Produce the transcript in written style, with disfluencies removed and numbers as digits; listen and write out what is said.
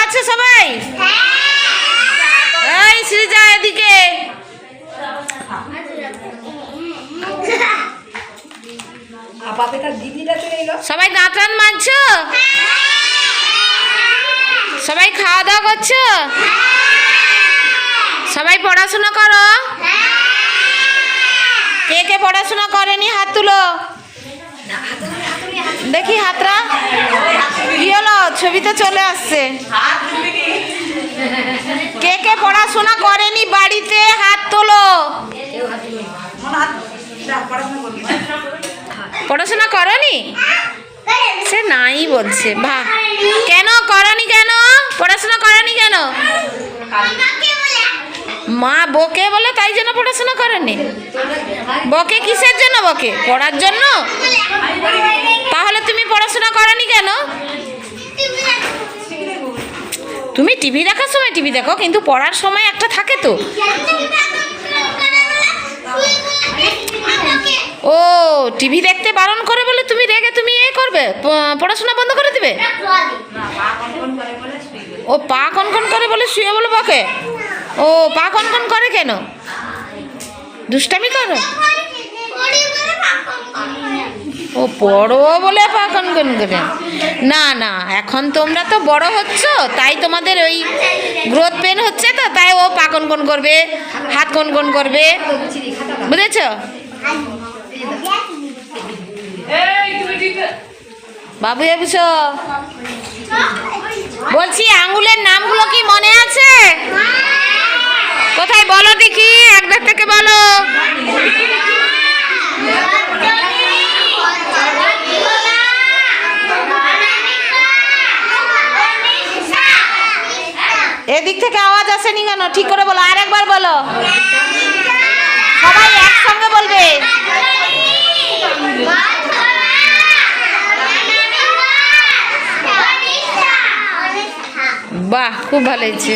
আছো সবাই? এই সৃজা এদিকে। সবাই দাঁত টান মাজছো? সবাই খাওয়া দাওয়া করছো? সবাই পড়াশোনা করো? কে কে পড়াশোনা করেনি হাত তুলো দেখি। হাতরা কি হলো? ছবিতে চলে আসছে। কে কে পড়াশোনা করেনি বাড়িতে হাত তোলো। পড়াশোনা করনি? সে নাই বলছে। বাহ, কেন করনি? কেন পড়াশোনা করনি? কেন? মা বকে বলে তাই জন্য পড়াশোনা করেনি? বকে কিসের জন্য? বকে পড়ার জন্য। তাহলে তুমি পড়াশোনা করনি কেন? তুমি টিভি দেখার সময় টিভি দেখো, কিন্তু পড়ার সময় একটা থাকে তো। ও টিভি দেখতে বারণ করে বলে তুমি রেগে তুমি এ করবে, পড়াশোনা বন্ধ করে দিবে? ও পা কনকন করে বলে শুয়ে বলে বকে? ও পা কনকন করে কেন? দুষ্টামি করো? ও পড়ো বলে পা কনকন করে? না না, এখন তোমরা তো বড় হচ্ছ, তাই তোমাদের ওই গ্রোথ পেন হচ্ছে তো, তাই ও পা কনকন করবে, হাত কনকন করবে, বুঝেছ? বাবু এবুছো, বলছি আঙ্গুলের নামগুলো কি মনে আছে? কোথায় বলো দেখি, একবার থেকে বলো। এদিক থেকে আওয়াজ আসেনি কেন? ঠিক করে বলো, আর একবার বলো। সবাই একসঙ্গে বলবে। বাহ, খুব ভালো হয়েছে।